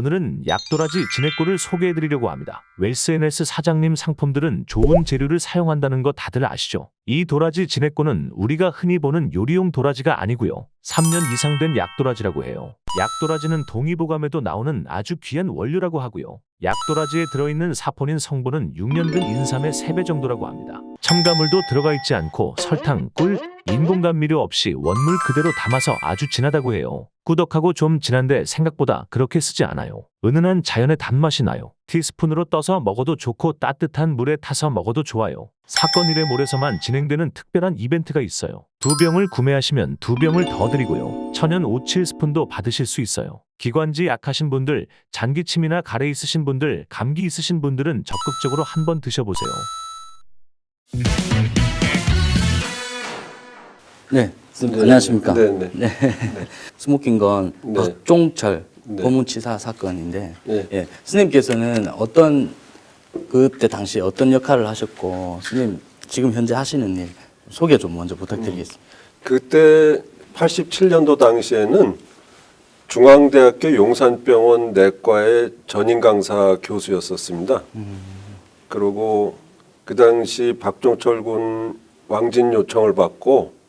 오늘은 약도라지 진액골을 소개해드리려고 합니다. 웰스NS 사장님 상품들은 좋은 재료를 사용한다는 거 다들 아시죠? 이 도라지 진액골은 우리가 흔히 보는 요리용 도라지가 아니고요. 3년 이상 된 약도라지라고 해요. 약도라지는 동의보감에도 나오는 아주 귀한 원료라고 하고요. 약도라지에 들어있는 사포닌 성분은 6년 된 인삼의 3배 정도라고 합니다. 첨가물도 들어가 있지 않고 설탕, 꿀, 인공감미료 없이 원물 그대로 담아서 아주 진하다고 해요. 꾸덕하고 좀 진한데 생각보다 그렇게 쓰지 않아요. 은은한 자연의 단맛이 나요. 티스푼으로 떠서 먹어도 좋고 따뜻한 물에 타서 먹어도 좋아요. 사건 일의 몰에서만 진행되는 특별한 이벤트가 있어요. 2병을 구매하시면 2병을 더 드리고요. 천연 오칠 스푼도 받으실 수 있어요. 기관지 약하신 분들, 잔기침이나 가래 있으신 분들, 감기 있으신 분들은 적극적으로 한번 드셔보세요. 네, 안녕하십니까. 네. 스모킹 건 네. 박종철 네. 고문치사 사건인데, 네. 예, 스님께서는 그때 당시 어떤 역할을 하셨고, 스님 지금 현재 하시는 일 소개 좀 먼저 부탁드리겠습니다. 그때 87년도 당시에는 중앙대학교 용산병원 내과의 전임 강사 교수였었습니다. 그리고 그 당시 박종철 군 왕진 요청을 받고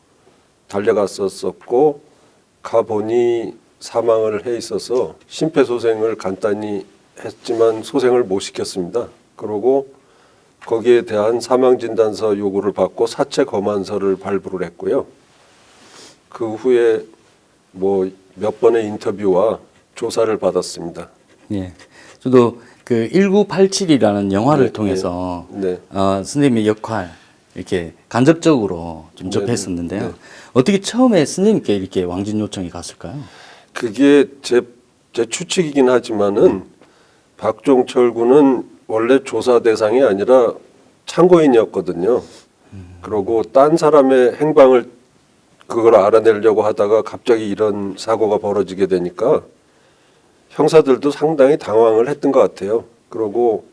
달려갔었고 가보니 사망을 해 있어서 심폐소생을 간단히 했지만 소생을 못 시켰습니다. 그리고 거기에 대한 사망진단서 요구를 받고 사체 검안서를 발부를 했고요. 그 후에 뭐 몇 번의 인터뷰와 조사를 받았습니다. 예, 저도 그 1987이라는 영화를 네, 통해서 네. 스님의 역할 이렇게 간접적으로 좀 네, 접했었는데요. 네. 어떻게 처음에 스님께 이렇게 왕진 요청이 갔을까요? 그게 제 추측이긴 하지만은 박종철 군은 원래 조사 대상이 아니라 참고인이었거든요. 그러고 딴 사람의 행방을 그걸 알아내려고 하다가 갑자기 이런 사고가 벌어지게 되니까 형사들도 상당히 당황을 했던 것 같아요. 그러고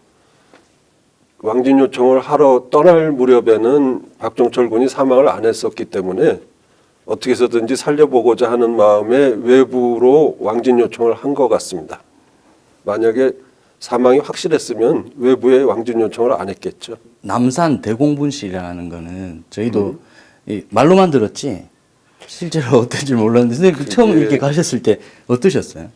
왕진 요청을 하러 떠날 무렵에는 박종철 군이 사망을 안 했었기 때문에 어떻게 해서든지 살려보고자 하는 마음에 외부로 왕진 요청을 한 것 같습니다. 만약에 사망이 확실했으면 외부에 왕진 요청을 안 했겠죠. 남산 대공분실이라는 거는 저희도 이 말로만 들었지 실제로 어떤지 몰랐는데 선생님 처음 이렇게 가셨을 때 어떠셨어요?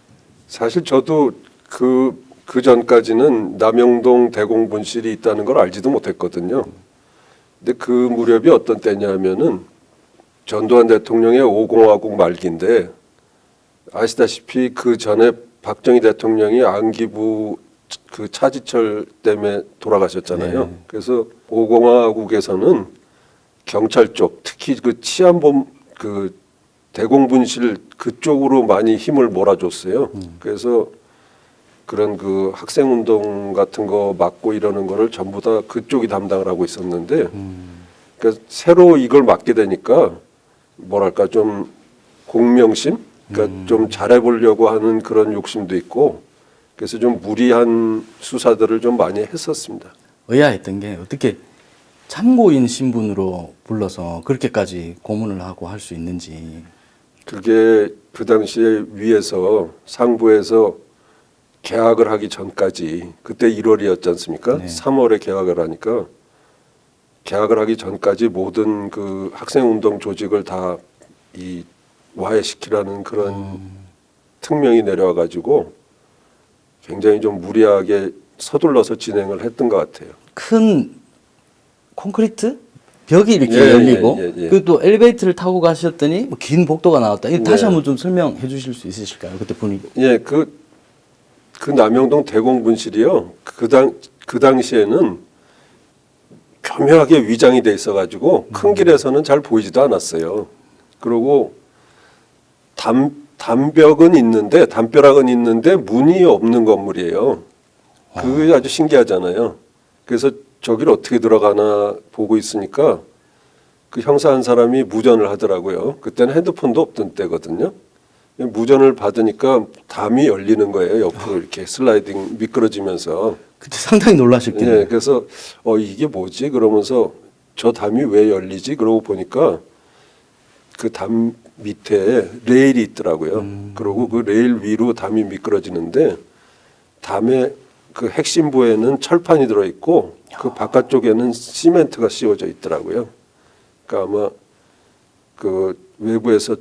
사실 저도 그 전까지는 남영동 대공분실이 있다는 걸 알지도 못했거든요. 근데 그 무렵이 어떤 때냐면은 전두환 대통령의 5공화국 말기인데 아시다시피 그 전에 박정희 대통령이 안기부 그 차지철 때문에 돌아가셨잖아요. 네. 그래서 5공화국에서는 경찰 쪽, 특히 그 치안범 그 대공분실 그쪽으로 많이 힘을 몰아줬어요. 그래서 그런 그 학생운동 같은 거 막고 이러는 거를 전부 다 그쪽이 담당을 하고 있었는데, 그러니까 새로 이걸 맡게 되니까 뭐랄까 좀 공명심, 그러니까 좀 잘해보려고 하는 그런 욕심도 있고, 그래서 좀 무리한 수사들을 좀 많이 했었습니다. 의아했던 게 어떻게 참고인 신분으로 불러서 그렇게까지 고문을 하고 할 수 있는지. 그게 그 당시에 위에서 상부에서 개학을 하기 전까지 그때 1월이었지 않습니까? 네. 3월에 개학을 하니까 개학을 하기 전까지 모든 그 학생운동 조직을 다 이 와해시키라는 그런 특명이 내려와 가지고 굉장히 좀 무리하게 서둘러서 진행을 했던 것 같아요. 큰 콘크리트 벽이 이렇게 예, 열리고 예. 그리고 또 엘리베이터를 타고 가셨더니 뭐긴 복도가 나왔다. 이거 다시 네. 한번 좀 설명해 주실 수 있으실까요? 그때 분위기. 예, 그 남영동 대공분실이요. 그 당시에는 교묘하게 위장이 돼 있어가지고 큰 길에서는 잘 보이지도 않았어요. 그리고 담벽은 있는데 담벼락은 있는데 문이 없는 건물이에요. 그게 아주 신기하잖아요. 그래서 저기를 어떻게 들어가나 보고 있으니까 그 형사 한 사람이 무전을 하더라고요. 그때는 핸드폰도 없던 때거든요. 무전을 받으니까 담이 열리는 거예요. 옆으로 이렇게 슬라이딩 미끄러지면서. 그때 상당히 놀라셨겠네요. 예, 그래서 이게 뭐지? 그러면서 저 담이 왜 열리지? 그러고 보니까 그 담 밑에 레일이 있더라고요. 그리고 그 레일 위로 담이 미끄러지는데 담의 그 핵심부에는 철판이 들어 있고 그 바깥쪽에는 시멘트가 씌워져 있더라고요. 그러니까 아마 그 외부에서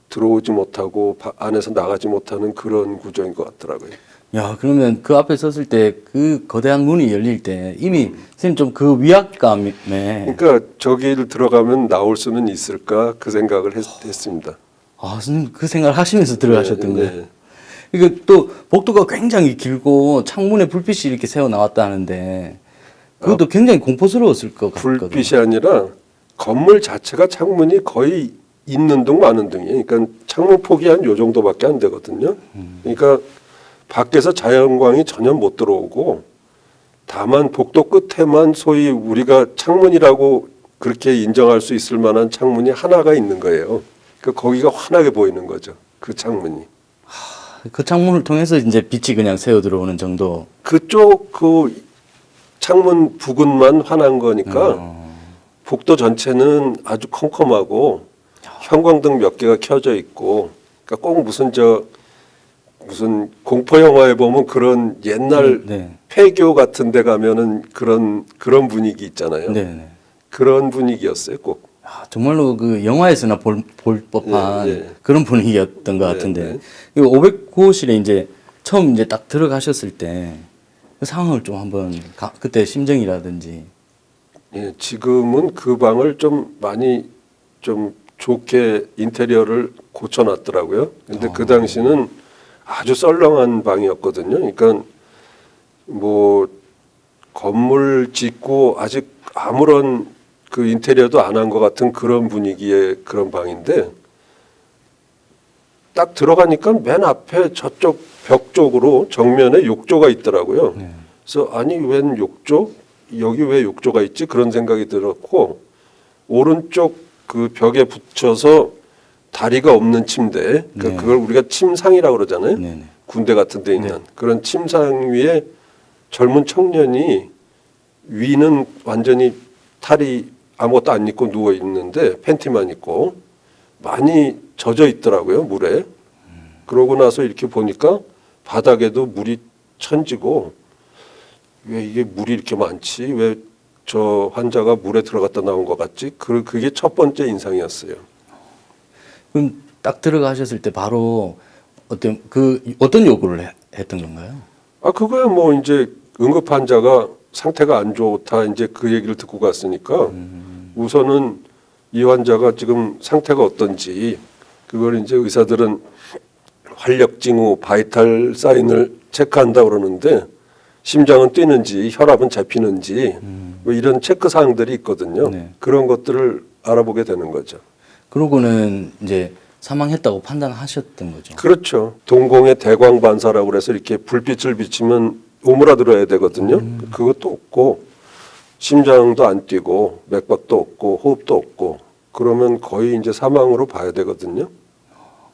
들어오지 못하고 안에서 나가지 못하는 그런 구조인 것 같더라고요. 야, 그러면 그 앞에 섰을 때 그 거대한 문이 열릴 때 이미 선생님 좀 그 위압감에 그러니까 저기를 들어가면 나올 수는 있을까 그 생각을 했습니다. 아, 선생님 그 생각을 하시면서 들어가셨던 네, 거예요? 네. 이게 또 복도가 굉장히 길고 창문에 불빛이 이렇게 새어 나왔다는데 그것도 굉장히 공포스러웠을 것 같거든요. 불빛이 아니라 건물 자체가 창문이 거의 있는 둥 마는 둥이에요. 그러니까 창문 폭이 한 요 정도밖에 안 되거든요. 그러니까 밖에서 자연광이 전혀 못 들어오고 다만 복도 끝에만 소위 우리가 창문이라고 그렇게 인정할 수 있을 만한 창문이 하나가 있는 거예요. 그 거기가 환하게 보이는 거죠. 그 창문이. 그 창문을 통해서 이제 빛이 그냥 새어 들어오는 정도. 그쪽 그 창문 부근만 환한 거니까 복도 전체는 아주 컴컴하고 형광등 몇 개가 켜져 있고 그러니까 꼭 무슨 공포 영화에 보면 그런 옛날 네. 폐교 같은 데 가면은 그런 분위기 있잖아요. 네. 그런 분위기였어요, 꼭. 아, 정말로 그 영화에서나 볼 법한 예, 예. 그런 분위기였던 것 네, 같은데 네. 이 509호실에 이제 처음 이제 딱 들어가셨을 때 그 상황을 좀 한번 그때 심정이라든지. 예, 지금은 그 방을 좀 많이 좀 좋게 인테리어를 고쳐놨더라고요. 근데 그 당시는 아주 썰렁한 방이었거든요. 그러니까 뭐 건물 짓고 아직 아무런 그 인테리어도 안 한 것 같은 그런 분위기의 그런 방인데 딱 들어가니까 맨 앞에 저쪽 벽 쪽으로 정면에 욕조가 있더라고요. 그래서 아니 웬 욕조? 여기 왜 욕조가 있지? 그런 생각이 들었고 오른쪽 그 벽에 붙여서 다리가 없는 침대, 그러니까 네. 그걸 우리가 침상이라고 그러잖아요. 네네. 군대 같은 데 있는 네. 그런 침상 위에 젊은 청년이 위는 완전히 탈이 아무것도 안 입고 누워 있는데 팬티만 입고 많이 젖어 있더라고요, 물에. 그러고 나서 이렇게 보니까 바닥에도 물이 천지고 왜 이게 물이 이렇게 많지? 왜 저 환자가 물에 들어갔다 나온 것 같지? 그게 첫 번째 인상이었어요. 그럼 딱 들어가셨을 때 바로 어떤 요구를 했던 건가요? 아, 그거야 뭐 이제 응급 환자가 상태가 안 좋다 이제 그 얘기를 듣고 갔으니까 우선은 이 환자가 지금 상태가 어떤지 그걸 이제 의사들은 활력 징후, 바이탈 사인을 체크한다 그러는데 심장은 뛰는지 혈압은 잡히는지 뭐 이런 체크 사항들이 있거든요. 네. 그런 것들을 알아보게 되는 거죠. 그러고는 이제 사망했다고 판단하셨던 거죠. 그렇죠. 동공의 대광 반사라고 그래서 이렇게 불빛을 비치면 오므라들어야 되거든요. 그것도 없고 심장도 안 뛰고 맥박도 없고 호흡도 없고 그러면 거의 이제 사망으로 봐야 되거든요.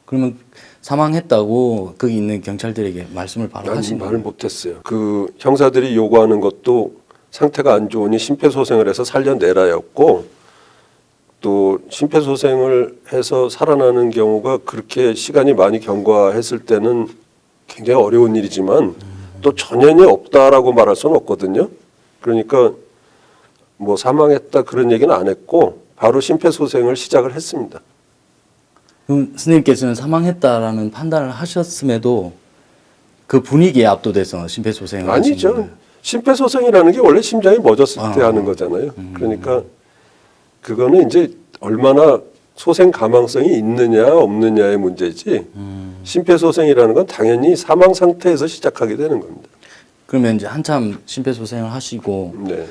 그러면 사망했다고 거기 있는 경찰들에게 말씀을 바로 난 하신 말을 거예요? 못했어요. 그 형사들이 요구하는 것도 상태가 안 좋으니 심폐소생을 해서 살려내라였고 또 심폐소생을 해서 살아나는 경우가 그렇게 시간이 많이 경과했을 때는 굉장히 어려운 일이지만 또 전현이 없다라고 말할 수는 없거든요. 그러니까 뭐 사망했다 그런 얘기는 안 했고 바로 심폐소생을 시작을 했습니다. 그럼 스님께서는 사망했다라는 판단을 하셨음에도 그 분위기에 압도돼서 심폐소생을 하신 아니죠. 거예요? 심폐소생이라는 게 원래 심장이 멎었을 때 하는 거잖아요. 그러니까 그거는 이제 얼마나 소생 가망성이 있느냐 없느냐의 문제지 심폐소생이라는 건 당연히 사망 상태에서 시작하게 되는 겁니다. 그러면 이제 한참 심폐소생을 하시고 네.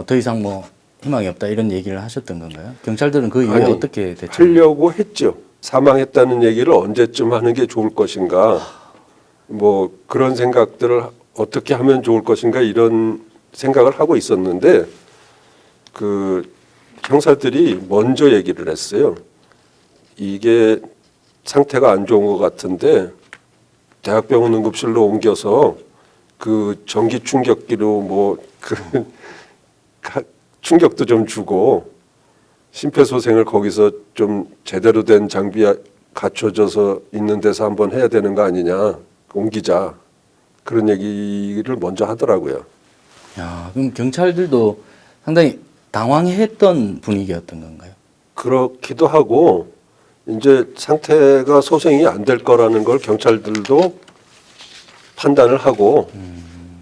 더 이상 뭐 희망이 없다 이런 얘기를 하셨던 건가요? 경찰들은 그 이후에 아니, 어떻게 대처? 하려고 했죠. 사망했다는 얘기를 언제쯤 하는 게 좋을 것인가, 뭐 그런 생각들을 어떻게 하면 좋을 것인가 이런 생각을 하고 있었는데 그 형사들이 먼저 얘기를 했어요. 이게 상태가 안 좋은 것 같은데 대학병원 응급실로 옮겨서 그 전기 충격기로 뭐 그 충격도 좀 주고 심폐소생을 거기서 좀 제대로 된 장비 갖춰져서 있는 데서 한번 해야 되는 거 아니냐, 옮기자 그런 얘기를 먼저 하더라고요. 야, 그럼 경찰들도 상당히 당황했던 분위기였던 건가요? 그렇기도 하고 이제 상태가 소생이 안 될 거라는 걸 경찰들도 판단을 하고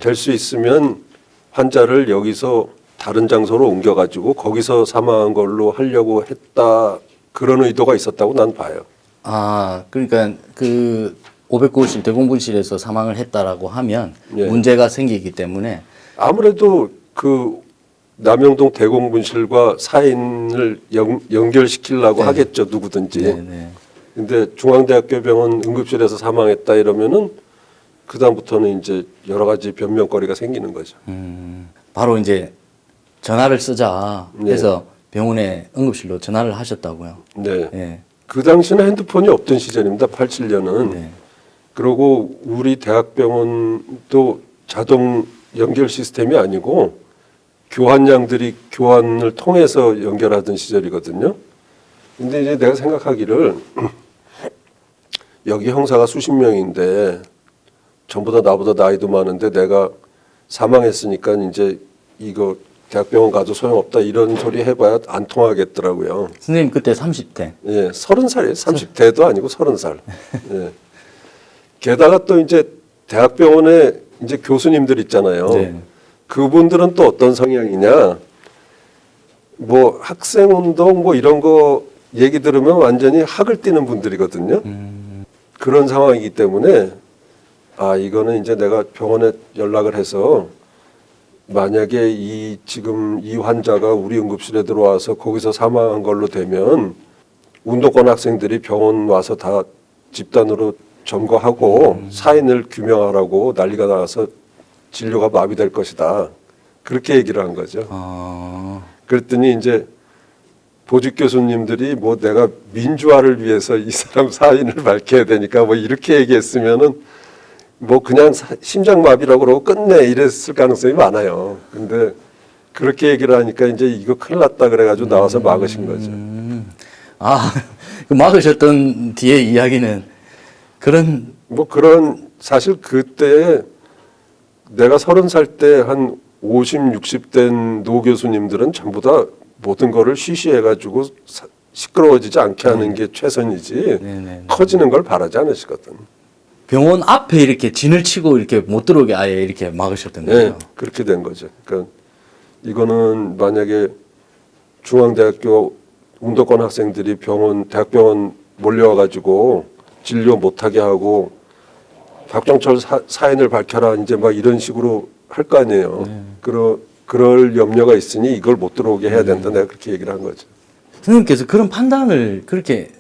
될 수 있으면 환자를 여기서 다른 장소로 옮겨가지고 거기서 사망한 걸로 하려고 했다 그런 의도가 있었다고 난 봐요. 아, 그러니까 그 509호실 대공분실에서 사망을 했다라고 하면 예. 문제가 생기기 때문에 아무래도 그 남영동 대공분실과 사인을 연결시키려고 네. 하겠죠 누구든지. 네. 근데 중앙대학교 병원 응급실에서 사망했다 이러면은 그 다음부터는 이제 여러 가지 변명거리가 생기는 거죠. 바로 이제 전화를 쓰자 네. 해서 병원에 응급실로 전화를 하셨다고요. 네. 예. 그 당시는 핸드폰이 없던 시절입니다. 87년은. 네. 그리고 우리 대학병원도 자동 연결 시스템이 아니고 교환량들이 교환을 통해서 연결하던 시절이거든요. 근데 이제 내가 생각하기를 여기 형사가 수십 명인데 전부 다 나보다 나이도 많은데 내가 사망했으니까 이제 이거 대학병원 가도 소용없다 이런 소리 해봐야 안 통하겠더라고요. 선생님 그때 30대. 예, 30살이에요. 30대도 아니고 30살. 예. 게다가 또 이제 대학병원에 이제 교수님들 있잖아요. 네. 그분들은 또 어떤 성향이냐. 뭐 학생운동 뭐 이런 거 얘기 들으면 완전히 학을 띠는 분들이거든요. 그런 상황이기 때문에 아, 이거는 이제 내가 병원에 연락을 해서 만약에 지금 이 환자가 우리 응급실에 들어와서 거기서 사망한 걸로 되면 운동권 학생들이 병원 와서 다 집단으로 점거하고 사인을 규명하라고 난리가 나서 진료가 마비될 것이다. 그렇게 얘기를 한 거죠. 아, 그랬더니 이제 보직 교수님들이 뭐 내가 민주화를 위해서 이 사람 사인을 밝혀야 되니까 뭐 이렇게 얘기했으면은 뭐 그냥 심장마비라고 그러고 끝내 이랬을 가능성이 많아요. 근데 그렇게 얘기를 하니까 이제 이거 큰일 났다 그래가지고 나와서 막으신 거죠. 아, 그 막으셨던 뒤에 이야기는 그런 뭐 그런 사실 그때 내가 30살 때 한 50, 60된 노 교수님들은 전부 다 모든 거를 쉬쉬해가지고 시끄러워지지 않게 하는 게 최선이지 네네. 커지는 걸 바라지 않으시거든. 병원 앞에 이렇게 진을 치고 이렇게 못 들어오게 아예 이렇게 막으셨던 네, 거예요. 그렇게 된 거죠. 그러니까 이거는 만약에 중앙대학교 운동권 학생들이 대학병원 몰려와가지고 진료 못하게 하고 박정철 사인을 밝혀라 이제 막 이런 식으로 할 거 아니에요. 그럴 염려가 있으니 이걸 못 들어오게 해야 된다. 내가 그렇게 얘기를 한 거죠. 선생님께서 그런 판단을 그렇게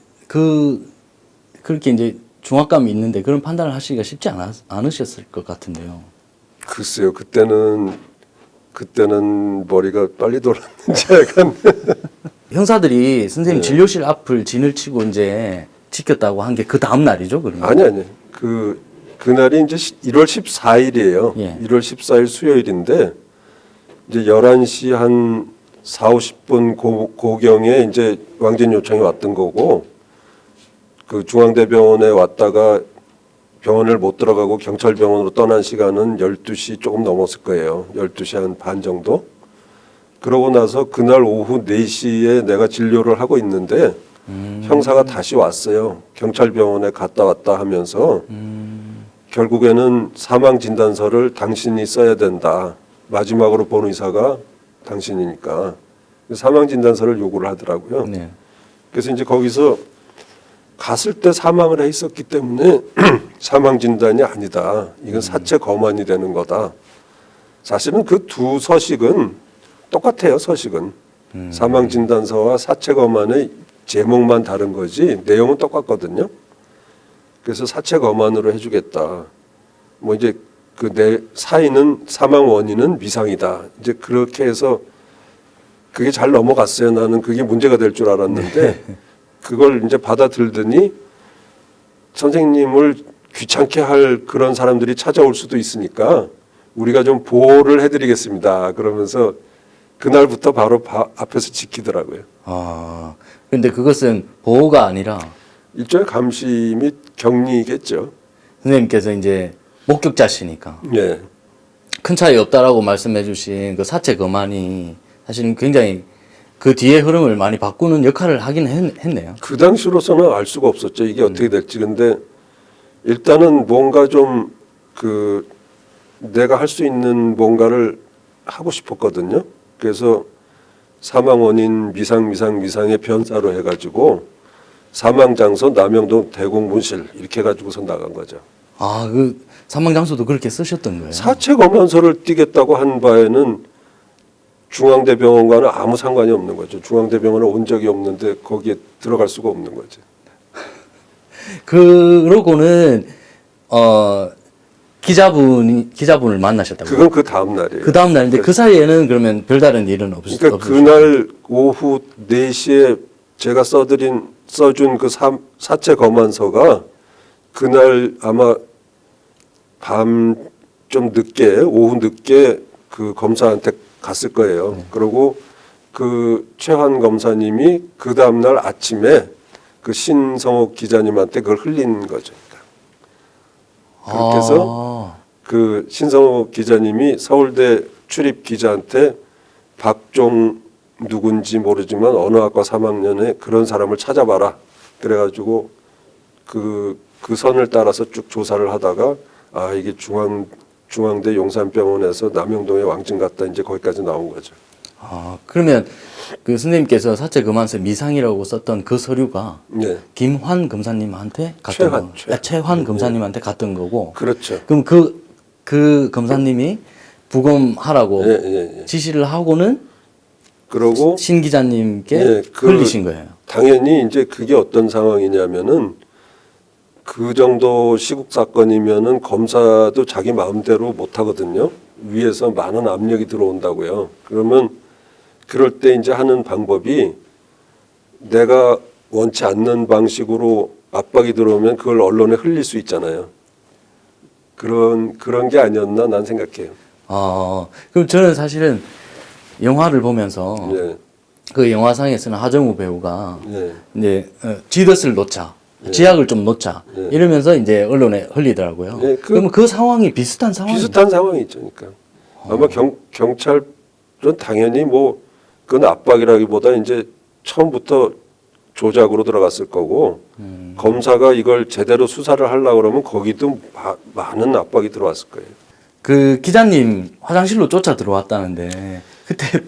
이제 중압감이 있는데 그런 판단을 하시기가 쉽지 않으셨을 것 같은데요. 글쎄요, 그때는 머리가 빨리 돌았는지 약간 형사들이 선생님 네. 진료실 앞을 진을 치고 이제 지켰다고 한 게 그 다음 날이죠, 그러면? 아니 그날이 이제 1월 14일이에요. 예. 1월 14일 수요일인데 이제 11시 한 4, 50분 고경에 이제 왕진 요청이 왔던 거고 그 중앙대병원에 왔다가 병원을 못 들어가고 경찰병원으로 떠난 시간은 12시 조금 넘었을 거예요. 12시 한 반 정도. 그러고 나서 그날 오후 4시에 내가 진료를 하고 있는데 형사가 다시 왔어요. 경찰병원에 갔다 왔다 하면서 결국에는 사망진단서를 당신이 써야 된다. 마지막으로 본 의사가 당신이니까. 사망진단서를 요구를 하더라고요. 네. 그래서 이제 거기서 갔을 때 사망을 해 있었기 때문에 사망 진단이 아니다. 이건 사체 검안이 되는 거다. 사실은 그 두 서식은 똑같아요. 서식은 사망 진단서와 사체 검안의 제목만 다른 거지 내용은 똑같거든요. 그래서 사체 검안으로 해주겠다. 뭐 이제 그 내 사인은 사망 원인은 미상이다. 이제 그렇게 해서 그게 잘 넘어갔어요. 나는 그게 문제가 될 줄 알았는데. 그걸 이제 받아들더니 선생님을 귀찮게 할 그런 사람들이 찾아올 수도 있으니까 우리가 좀 보호를 해드리겠습니다. 그러면서 그날부터 바로 앞에서 지키더라고요. 아, 근데 그것은 보호가 아니라 일종의 감시 및 격리겠죠. 선생님께서 이제 목격자시니까 예. 큰 차이 없다라고 말씀해주신 그 사체 검안이 사실은 굉장히 그 뒤에 흐름을 많이 바꾸는 역할을 하긴 했네요. 그 당시로서는 알 수가 없었죠. 이게 어떻게 될지. 근데 일단은 뭔가 좀 그 내가 할 수 있는 뭔가를 하고 싶었거든요. 그래서 사망 원인 미상의 변사로 해가지고 사망 장소 남영동 대공분실 이렇게 해가지고서 나간 거죠. 아, 그 사망 장소도 그렇게 쓰셨던 거예요? 사체 검안서를 띄겠다고 한 바에는 중앙대병원과는 아무 상관이 없는 거죠. 중앙대병원은 온 적이 없는데 거기에 들어갈 수가 없는 거죠. 그러고는 기자분을 만나셨다고요? 그건 그 다음 날이에요. 그 다음 날인데 그 사이에는 그러면 별다른 일은 그러니까 없으셨어요? 그날 오후 4시에 제가 써준 그 사체 검안서가 그날 아마 밤 좀 늦게 오후 늦게 그 검사한테 갔을 거예요. 그리고 그 최환 검사님이 그 다음 날 아침에 그 신성옥 기자님한테 그걸 흘린 거죠. 그렇게 해서 그 신성옥 기자님이 서울대 출입 기자한테 박종 누군지 모르지만 어느 학과 3학년에 그런 사람을 찾아봐라. 그래가지고 그 선을 따라서 쭉 조사를 하다가 아 이게 중앙대 용산병원에서 남영동에 왕진 갔다 이제 거기까지 나온 거죠. 아, 그러면 그 선생님께서 사체 검안서 미상이라고 썼던 그 서류가 네. 김환 검사님한테 갔던 거. 최환 검사님한테 갔던 거고. 그렇죠. 그럼 그 검사님이 부검하라고 지시를 하고는 그러고 신 기자님께 예, 흘리신 거예요. 당연히 이제 그게 어떤 상황이냐면은 그 정도 시국 사건이면은 검사도 자기 마음대로 못 하거든요. 위에서 많은 압력이 들어온다고요. 그러면 그럴 때 이제 하는 방법이 내가 원치 않는 방식으로 압박이 들어오면 그걸 언론에 흘릴 수 있잖아요. 그런 게 아니었나 난 생각해요. 그럼 저는 사실은 영화를 보면서 네. 그 영화상에서는 하정우 배우가 네. 이제 지덧을 놓자, 지약을 좀 놓자 이러면서 이제 언론에 흘리더라고요. 네, 그러면 그 상황이 비슷한 상황이 비슷한 상황이죠. 그러니까 아마 경찰은 당연히 뭐 그건 압박이라기보다 이제 처음부터 조작으로 들어갔을 거고 검사가 이걸 제대로 수사를 하려고 그러면 거기도 많은 압박이 들어왔을 거예요. 그 기자님 화장실로 쫓아 들어왔다는데 그때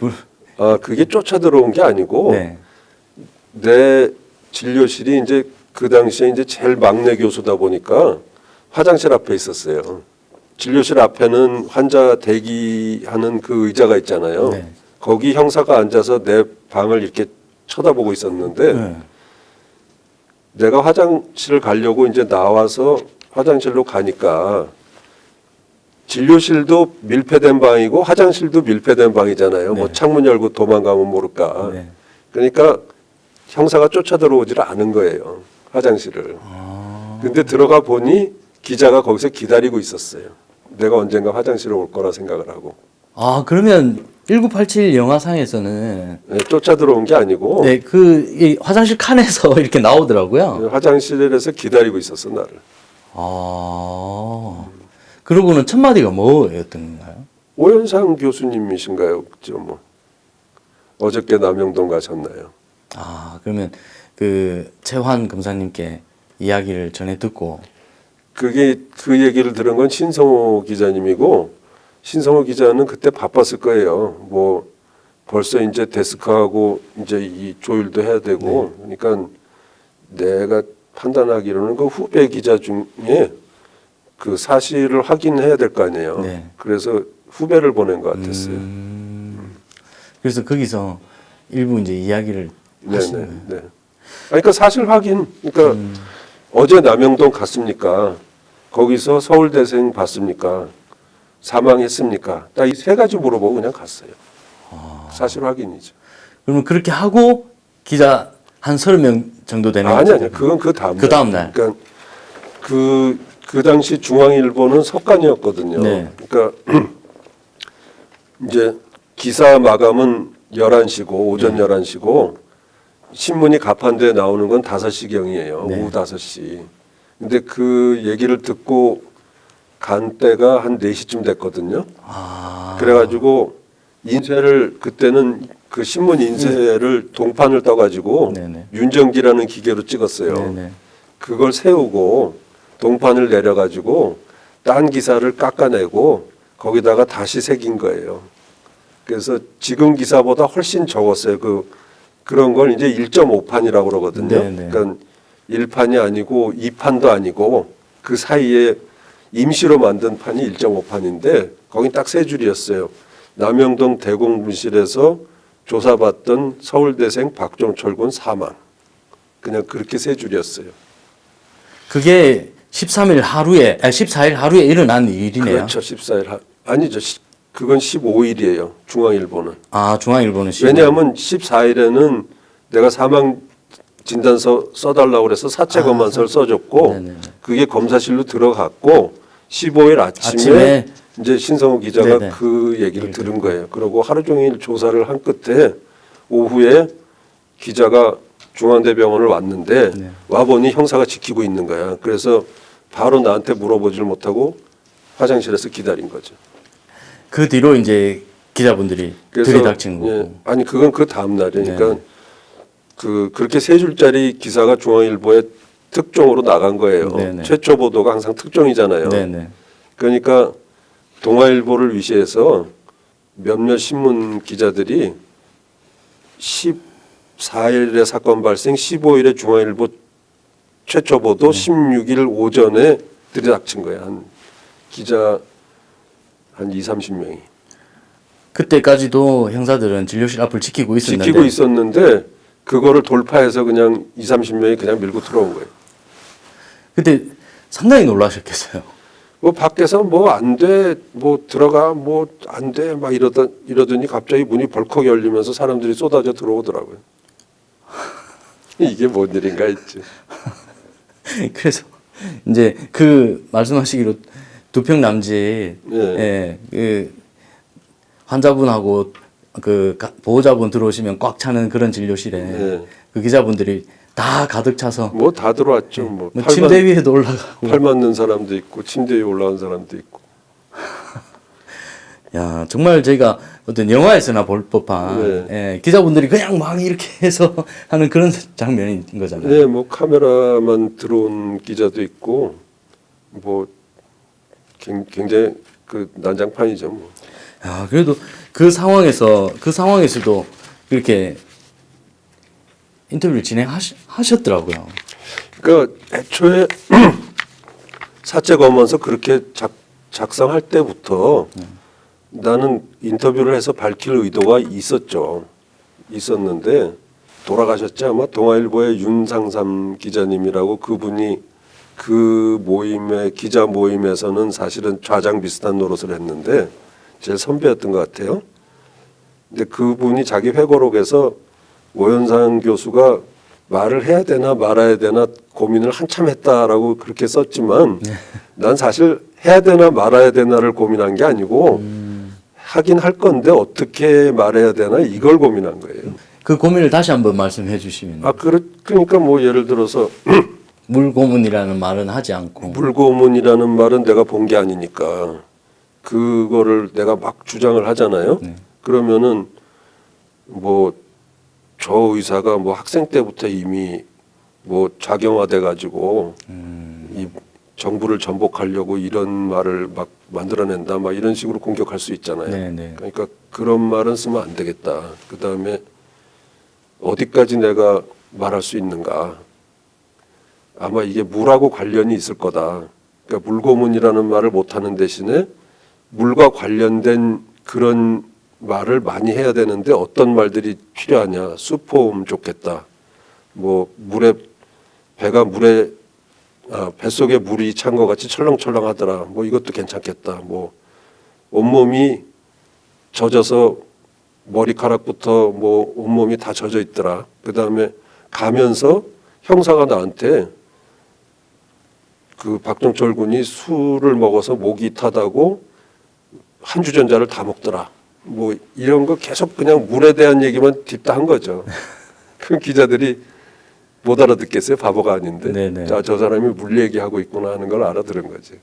그게 쫓아 들어온 게 아니고 네. 내 진료실이 이제 그 당시에 이제 제일 막내 교수다 보니까 화장실 앞에 있었어요. 진료실 앞에는 환자 대기하는 그 의자가 있잖아요. 네. 거기 형사가 앉아서 내 방을 이렇게 쳐다보고 있었는데 네. 내가 화장실을 가려고 이제 나와서 화장실로 가니까 진료실도 밀폐된 방이고 화장실도 밀폐된 방이잖아요. 네. 뭐 창문 열고 도망가면 모를까. 네. 그러니까 형사가 쫓아 들어오지를 않은 거예요. 화장실을. 근데 들어가 보니 기자가 거기서 기다리고 있었어요. 내가 언젠가 화장실에 올 거라 생각을 하고. 그러면 1987 영화상에서는 네, 쫓아 들어온 게 아니고 네, 이 화장실 칸에서 이렇게 나오더라고요. 화장실에서 기다리고 있었어 나를. 그러고는 첫 마디가 뭐였던 건가요? 오현상 교수님이신가요? 뭐 어저께 남영동 가셨나요? 그러면 그 최환 검사님께 이야기를 전해 듣고 그게 그 얘기를 들은 건 신성호 기자님이고 신성호 기자는 그때 바빴을 거예요. 뭐 벌써 이제 데스크하고 이제 이 조율도 해야 되고 그러니까 내가 판단하기로는 그 후배 기자 중에 그 사실을 확인해야 될 거 아니에요. 네. 그래서 후배를 보낸 것 같았어요. 그래서 거기서 일부 이제 이야기를 하신 거예요. 네. 그러니까 사실 확인. 그러니까 어제 남영동 갔습니까? 거기서 서울대생 봤습니까? 사망했습니까? 딱 이 세 가지 물어보고 그냥 갔어요. 사실 확인이죠. 그러면 그렇게 하고 기자 한 30명 정도 되는 아니 거죠? 그건 그 다음 날. 그 다음 날. 그러니까 그 당시 중앙일보는 석간이었거든요. 네. 그러니까 이제 기사 마감은 11시고 오전 11시고 신문이 가판대에 나오는 건 5시경이에요. 네. 오후 5시. 근데 그 얘기를 듣고 간 때가 한 4시쯤 됐거든요. 아. 그래가지고 인쇄를 그때는 그 신문 인쇄를 동판을 떠가지고 네네. 윤정기라는 기계로 찍었어요. 네네. 그걸 세우고 동판을 내려가지고 딴 기사를 깎아내고 거기다가 다시 새긴 거예요. 그래서 지금 기사보다 훨씬 적었어요. 그런 걸 이제 1.5판이라고 그러거든요. 네네. 그러니까 1판이 아니고 2판도 아니고 그 사이에 임시로 만든 판이 1.5판인데 거긴 딱 세 줄이었어요. 남영동 대공분실에서 조사받던 서울대생 박종철 군 사망. 그냥 그렇게 세 줄이었어요. 그게 13일 하루에, 14일 하루에 일어난 일이네요. 그렇죠. 14일 아니죠. 그건 15일이에요. 중앙일보는. 아, 중앙일보는 왜냐하면 14일에는 내가 사망 진단서 써달라고 그래서 사체 검안서를 써줬고 네네네. 그게 검사실로 들어갔고 15일 아침에 이제 신성우 기자가 네네. 그 얘기를 들은 거예요. 그리고 하루 종일 조사를 한 끝에 오후에 기자가 중앙대병원을 왔는데 네. 와보니 형사가 지키고 있는 거야. 그래서 바로 나한테 물어보질 못하고 화장실에서 기다린 거죠. 그 뒤로 이제 기자분들이 들이닥친 거고. 예, 아니 그건 그 다음 날이니까 네. 그러니까 그렇게 세 줄짜리 기사가 중앙일보에 특종으로 나간 거예요. 네네. 최초 보도가 항상 특종이잖아요. 네네. 그러니까 동아일보를 위시해서 몇몇 신문 기자들이 14일에 사건 발생, 15일에 중앙일보 최초 보도, 16일 오전에 들이닥친 거야. 한 기자 한 30명이. 그때까지도 형사들은 진료실 앞을 지키고 있었는데. 지키고 있었는데 그거를 돌파해서 그냥 30명이 그냥 밀고 들어온 거예요. 그때 상당히 놀라셨겠어요. 뭐 밖에서 뭐 안 돼, 뭐 들어가, 뭐 안 돼, 막 이러더니 갑자기 문이 벌컥 열리면서 사람들이 쏟아져 들어오더라고요. 이게 뭔 일인가 했지. 그래서 이제 그 말씀하시기로 두평 남지, 예. 예, 그 환자분하고 그 보호자분 들어오시면 꽉 차는 그런 진료실에 예. 그 기자분들이 다 가득 차서 뭐 다 들어왔죠. 뭐 뭐 침대 위에도 올라가고. 팔 맞는 사람도 있고 침대 위에 올라온 사람도 있고. 야, 정말 저희가 어떤 영화에서나 볼 법한 예, 기자분들이 그냥 막 이렇게 해서 하는 그런 장면인 거잖아요. 네, 뭐 카메라만 들어온 기자도 있고 뭐 굉장히 그 난장판이죠. 뭐. 야, 그래도 그 상황에서도 이렇게 인터뷰를 진행하셨더라고요. 그러니까 애초에 사체 검안서 그렇게 작성할 때부터 나는 인터뷰를 해서 밝힐 의도가 있었는데 돌아가셨지 아마 동아일보의 윤상삼 기자님이라고 그분이 그 기자 모임에서는 사실은 좌장 비슷한 노릇을 했는데 제일 선배였던 것 같아요. 근데 그분이 자기 회고록에서 오현상 교수가 말을 해야 되나 말아야 되나 고민을 한참 했다라고 그렇게 썼지만 난 사실 해야 되나 말아야 되나를 고민한 게 아니고 하긴 할 건데 어떻게 말해야 되나 이걸 고민한 거예요. 그 고민을 다시 한번 말씀해 주시면. 그러니까 뭐 예를 들어서 물고문이라는 말은 하지 않고. 물고문이라는 말은 내가 본 게 아니니까 그거를 내가 막 주장을 하잖아요. 그러면은 뭐 저 의사가 뭐 학생 때부터 이미 뭐 작용화돼 가지고 이 정부를 전복하려고 이런 말을 막 만들어낸다 막 이런 식으로 공격할 수 있잖아요. 네네. 그러니까 그런 말은 쓰면 안 되겠다. 그 다음에 어디까지 내가 말할 수 있는가. 아마 이게 물하고 관련이 있을 거다. 그러니까 물고문이라는 말을 못하는 대신에 물과 관련된 그런 말을 많이 해야 되는데 어떤 말들이 필요하냐. 수포음 좋겠다. 뭐 뱃속에 물이 찬 것 같이 철렁철렁하더라. 뭐 이것도 괜찮겠다. 뭐 온몸이 젖어서 머리카락부터 뭐 온몸이 다 젖어 있더라. 그다음에 가면서 형사가 나한테 그 박종철 군이 술을 먹어서 목이 타다고 한 주전자를 다 먹더라. 뭐 이런 거 계속 그냥 물에 대한 얘기만 딥다 한 거죠. 그 기자들이 못 알아듣겠어요. 바보가 아닌데. 네네. 자, 저 사람이 물 얘기하고 있구나 하는 걸 알아들은 거지.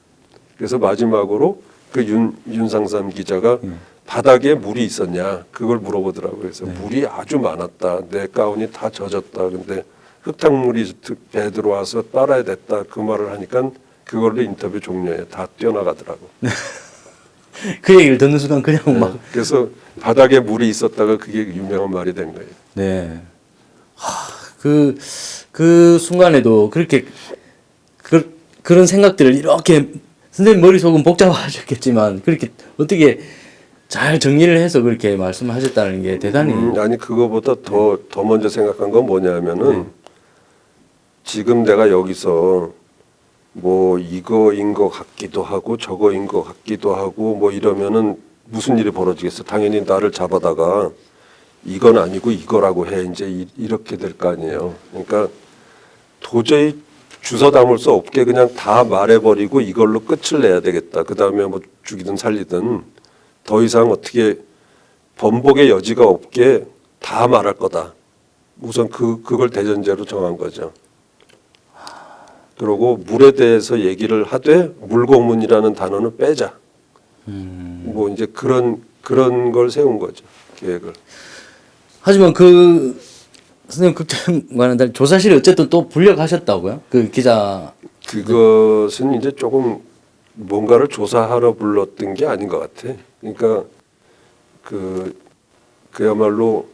그래서 마지막으로 그 윤상삼 기자가 바닥에 물이 있었냐 그걸 물어보더라고요. 그래서 물이 아주 많았다. 내 가운이 다 젖었다. 근데 흙탕물이 배에 들어와서 빨아야 됐다. 그 말을 하니까 그걸로 인터뷰 종료에 다 뛰어나가더라고. 그 얘기를 듣는 순간 그냥 막 그래서 바닥에 물이 있었다가 그게 유명한 말이 된 거예요. 네. 그 순간에도 그렇게 그런 생각들을 이렇게 선생님 머릿속은 복잡하셨겠지만 그렇게 어떻게 잘 정리를 해서 그렇게 말씀하셨다는 게 대단히 아니 그거보다 더 먼저 생각한 건 뭐냐면은 지금 내가 여기서 뭐 이거인 것 같기도 하고 저거인 것 같기도 하고 뭐 이러면은 무슨 일이 벌어지겠어? 당연히 나를 잡아다가 이건 아니고 이거라고 해 이제 이렇게 될 거 아니에요. 그러니까 도저히 주워 담을 수 없게 그냥 다 말해버리고 이걸로 끝을 내야 되겠다. 그 다음에 뭐 죽이든 살리든 더 이상 어떻게 번복의 여지가 없게 다 말할 거다. 우선 그걸 대전제로 정한 거죠. 그리고 물에 대해서 얘기를 하되 물고문이라는 단어는 빼자. 뭐 이제 그런 걸 세운 거죠. 계획을. 하지만 그 선생님 극장과는 달리 조사실이 어쨌든 또 불려가셨다고요? 그 기자 그것은 이제 조금 뭔가를 조사하러 불렀던 게 아닌 것 같아. 그러니까 그야말로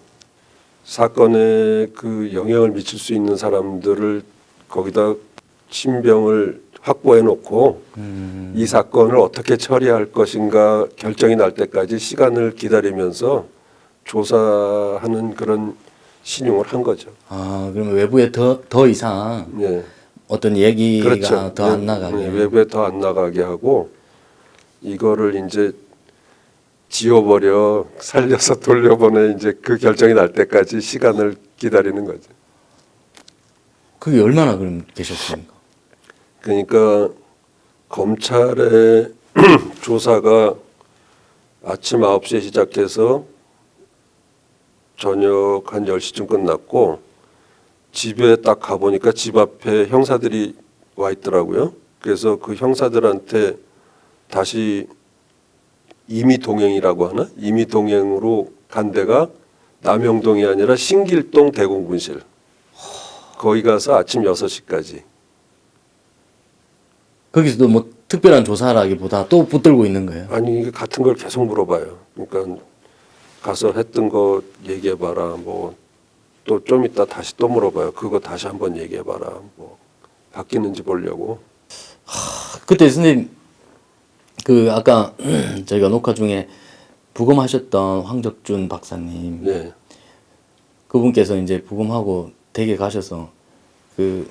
사건에 그 영향을 미칠 수 있는 사람들을 거기다 신병을 확보해 놓고 이 사건을 어떻게 처리할 것인가 결정이 날 때까지 시간을 기다리면서 조사하는 그런 신용을 한 거죠. 아 그러면 외부에 더 이상 예. 어떤 얘기가 그렇죠. 더 안 나가게 외부에 더 안 나가게 하고 이거를 이제 지워버려 살려서 돌려보내 이제 그 결정이 날 때까지 시간을 기다리는 거죠. 그게 얼마나 그럼 계셨습니까? 그러니까 검찰의 조사가 아침 9시에 시작해서 저녁 한 10시쯤 끝났고 집에 딱 가보니까 집 앞에 형사들이 와 있더라고요. 그래서 그 형사들한테 다시 임의동행이라고 하나? 임의동행으로 간 데가 남영동이 아니라 신길동 대공분실. 거기 가서 아침 6시까지. 거기서도 뭐 특별한 조사라기보다 또 붙들고 있는 거예요. 아니 이게 같은 걸 계속 물어봐요. 그러니까 가서 했던 거 얘기해봐라. 뭐 또 좀 이따 다시 또 물어봐요. 그거 다시 한번 얘기해봐라. 뭐 바뀌는지 보려고. 그때 선생님 그 아까 저희가 녹화 중에 부검하셨던 황적준 박사님 네. 그분께서 이제 부검하고 댁에 가셔서 그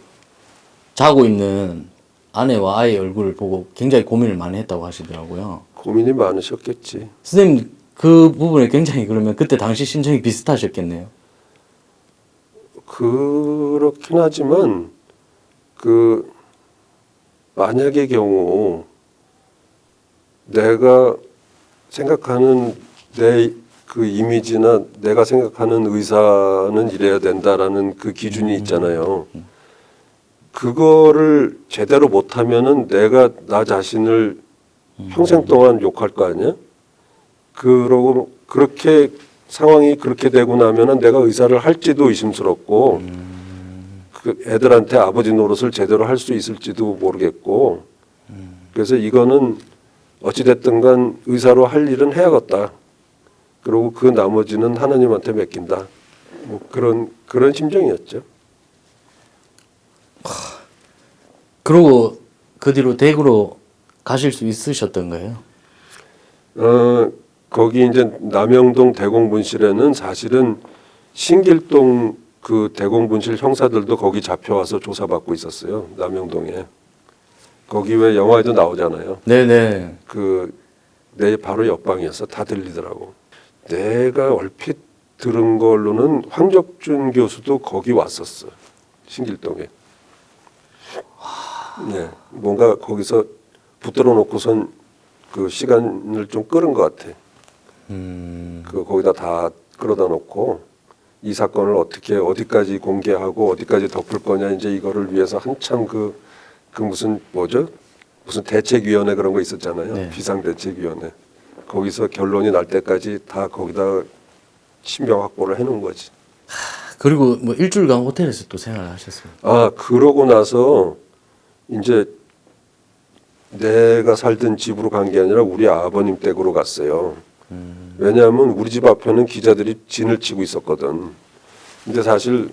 자고 있는 아내와 아이의 얼굴을 보고 굉장히 고민을 많이 했다고 하시더라고요. 고민이 많으셨겠지. 선생님 그 부분에 굉장히 그러면 그때 당시 심정이 비슷하셨겠네요. 그렇긴 하지만 그 만약의 경우 내가 생각하는 내 그 이미지나 내가 생각하는 의사는 이래야 된다라는 그 기준이 있잖아요. 그거를 제대로 못하면은 내가 나 자신을 평생 동안 욕할 거 아니야? 그러고 그렇게 상황이 그렇게 되고 나면은 내가 의사를 할지도 의심스럽고 그 애들한테 아버지 노릇을 제대로 할 수 있을지도 모르겠고 그래서 이거는 어찌됐든 간 의사로 할 일은 해야겠다. 그리고 그 나머지는 하나님한테 맡긴다. 뭐 그런 심정이었죠. 그러고 그 뒤로 댁으로 가실 수 있으셨던 거예요? 거기 이제 남영동 대공분실에는 사실은 신길동 그 대공분실 형사들도 거기 잡혀와서 조사받고 있었어요. 남영동에. 거기 왜 영화에도 나오잖아요. 네네. 내 바로 옆방이었어. 다 들리더라고. 내가 얼핏 들은 걸로는 황적준 교수도 거기 왔었어. 신길동에. 네, 뭔가 거기서 붙들어 놓고선 그 시간을 좀 끌은 것 같아. 거기다 다 끌어다 놓고 이 사건을 어떻게 어디까지 공개하고 어디까지 덮을 거냐 이제 이거를 위해서 한참 그 무슨 뭐죠? 무슨 대책위원회 그런 거 있었잖아요. 네. 비상대책위원회. 거기서 결론이 날 때까지 다 거기다 신병 확보를 해놓은 거지. 그리고 뭐 일주일간 호텔에서 또 생활을 하셨습니다. 아, 그러고 나서 이제 내가 살던 집으로 간 게 아니라 우리 아버님 댁으로 갔어요. 왜냐하면 우리 집 앞에는 기자들이 진을 치고 있었거든. 근데 사실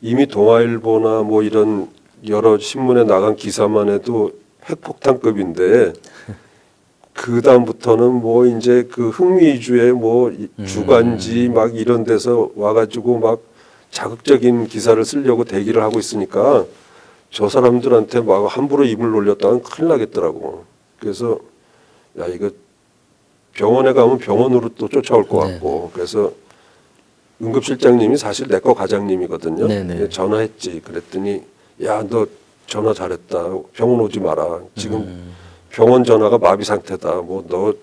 이미 동아일보나 뭐 이런 여러 신문에 나간 기사만 해도 핵폭탄급인데 그 다음부터는 뭐 이제 그 흥미주의 뭐 주간지 막 이런 데서 와가지고 막 자극적인 기사를 쓰려고 대기를 하고 있으니까 저 사람들한테 막 함부로 입을 놀렸다간 큰일 나겠더라고. 그래서 야 이거 병원에 가면 병원으로 또 쫓아올 것 같고 그래서 응급실장님이 사실 내 거 과장님이거든요. 네네. 전화했지. 그랬더니 야 너 전화 잘했다. 병원 오지 마라. 지금 병원 전화가 마비 상태다. 뭐 너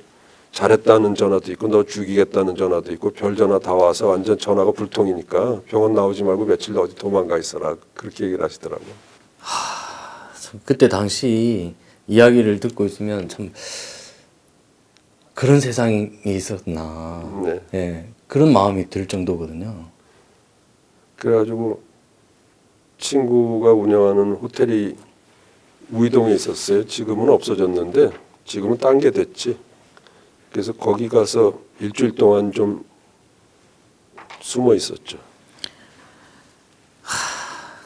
잘했다는 전화도 있고 너 죽이겠다는 전화도 있고 별 전화 다 와서 완전 전화가 불통이니까 병원 나오지 말고 며칠 어디 도망가 있어라. 그렇게 얘기를 하시더라고. 그때 당시 이야기를 듣고 있으면 참 그런 세상이 있었나. 네. 예, 그런 마음이 들 정도거든요. 그래가지고 친구가 운영하는 호텔이 우이동에 있었어요. 지금은 없어졌는데 지금은 딴 게 됐지. 그래서 거기 가서 일주일 동안 좀 숨어 있었죠.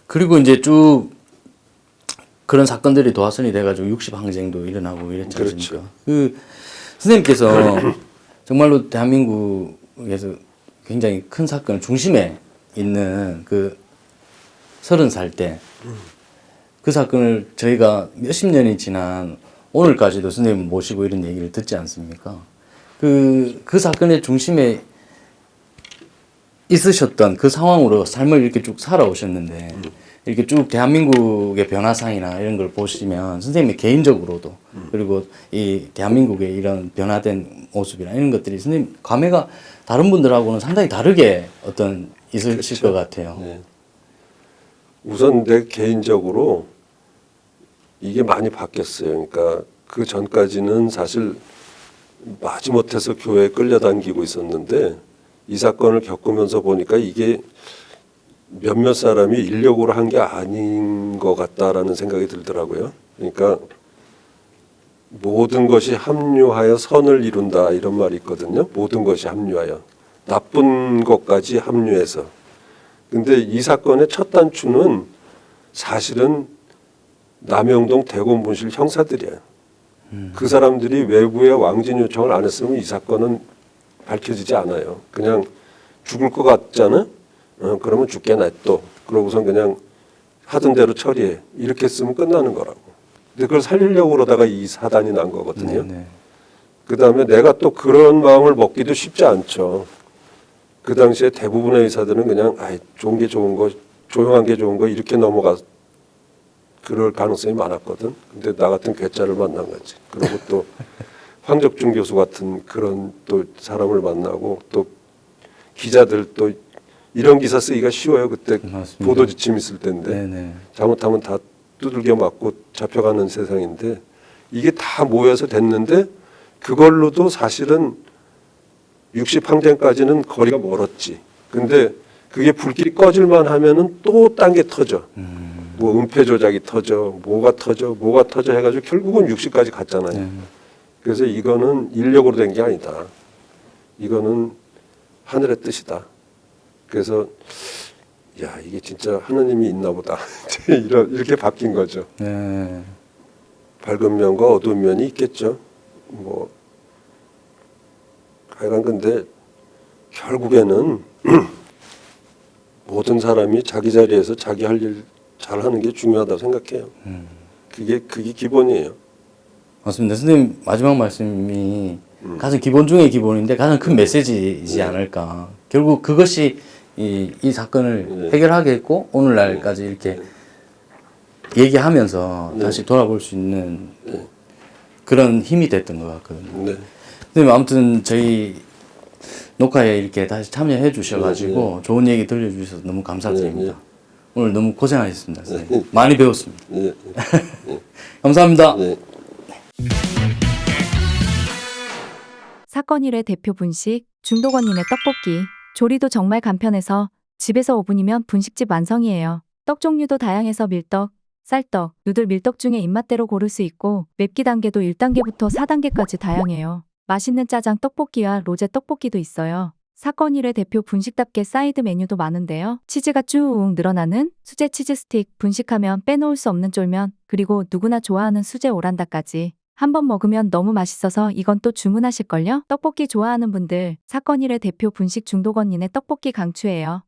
그리고 이제 쭉 그런 사건들이 도화선이 돼가지고 60항쟁도 일어나고 이랬지 그렇죠. 않습니까? 그 선생님께서 정말로 대한민국에서 굉장히 큰 사건 중심에 있는 그 30살 때 그 사건을 저희가 몇십 년이 지난 오늘까지도 선생님 모시고 이런 얘기를 듣지 않습니까? 그 사건의 중심에 있으셨던 그 상황으로 삶을 이렇게 쭉 살아오셨는데 이렇게 쭉 대한민국의 변화상이나 이런 걸 보시면 선생님이 개인적으로도 그리고 이 대한민국의 이런 변화된 모습이나 이런 것들이 선생님 감회가 다른 분들하고는 상당히 다르게 어떤 있으실 것 같아요. 네. 우선 내 개인적으로 이게 많이 바뀌었어요. 그러니까 그 전까지는 사실 마지못해서 교회에 끌려당기고 있었는데 이 사건을 겪으면서 보니까 이게 몇몇 사람이 인력으로 한 게 아닌 것 같다라는 생각이 들더라고요. 그러니까 모든 것이 합류하여 선을 이룬다 이런 말이 있거든요. 모든 것이 합류하여 나쁜 것까지 합류해서. 근데 이 사건의 첫 단추는 사실은 남영동 대검분실 형사들이에요. 그 사람들이 외부에 왕진 요청을 안 했으면 이 사건은 밝혀지지 않아요. 그냥 죽을 것 같잖아. 그러면 죽게 놔둬. 그러고선 그냥 하던 대로 처리해. 이렇게 쓰면 끝나는 거라고. 근데 그걸 살리려고 그러다가 이 사단이 난 거거든요. 네. 그 다음에 내가 또 그런 마음을 먹기도 쉽지 않죠. 그 당시에 대부분의 의사들은 그냥 좋은 게 좋은 거, 조용한 게 좋은 거 이렇게 넘어가 그럴 가능성이 많았거든. 근데 나 같은 괴짜를 만난 거지. 그리고 또 황적중 교수 같은 그런 또 사람을 만나고 또 기자들 또 이런 기사 쓰기가 쉬워요. 그때 맞습니다. 보도 지침 있을 때인데 네네. 잘못하면 다 두들겨 맞고 잡혀가는 세상인데 이게 다 모여서 됐는데 그걸로도 사실은 60항쟁까지는 거리가 멀었지. 근데 그게 불길이 꺼질만 하면은 또 딴 게 터져. 뭐 은폐 조작이 터져, 뭐가 터져 해가지고 결국은 60까지 갔잖아요. 그래서 이거는 인력으로 된 게 아니다. 이거는 하늘의 뜻이다. 그래서 야 이게 진짜 하나님이 있나 보다. 이렇게 바뀐 거죠. 네. 밝은 면과 어두운 면이 있겠죠. 뭐 하여간 근데 결국에는 모든 사람이 자기 자리에서 자기 할 일 잘하는 게 중요하다고 생각해요. 그게 기본이에요. 맞습니다. 선생님 마지막 말씀이 가장 기본 중의 기본인데 가장 큰 메시지이지 않을까. 결국 그것이 이 사건을 해결하게 했고 오늘날까지 이렇게 얘기하면서 다시 돌아볼 수 있는 그런 힘이 됐던 것 같거든요. 네. 선생님 아무튼 저희 녹화에 이렇게 다시 참여해 주셔가지고 좋은 얘기 들려주셔서 너무 감사드립니다. 오늘 너무 고생하셨습니다. 선생님. 많이 배웠습니다. 네. 감사합니다. 네. 사건 1회 대표 분식, 중독원인의 떡볶이. 조리도 정말 간편해서 집에서 5분이면 분식집 완성이에요. 떡 종류도 다양해서 밀떡, 쌀떡, 누들 밀떡 중에 입맛대로 고를 수 있고 맵기 단계도 1단계부터 4단계까지 다양해요. 맛있는 짜장 떡볶이와 로제 떡볶이도 있어요. 사건 1회 대표 분식답게 사이드 메뉴도 많은데요. 치즈가 쭉 늘어나는 수제 치즈 스틱, 분식하면 빼놓을 수 없는 쫄면, 그리고 누구나 좋아하는 수제 오란다까지. 한번 먹으면 너무 맛있어서 이건 또 주문하실걸요? 떡볶이 좋아하는 분들, 사건 1회 대표 분식 중독 언니네 떡볶이 강추해요.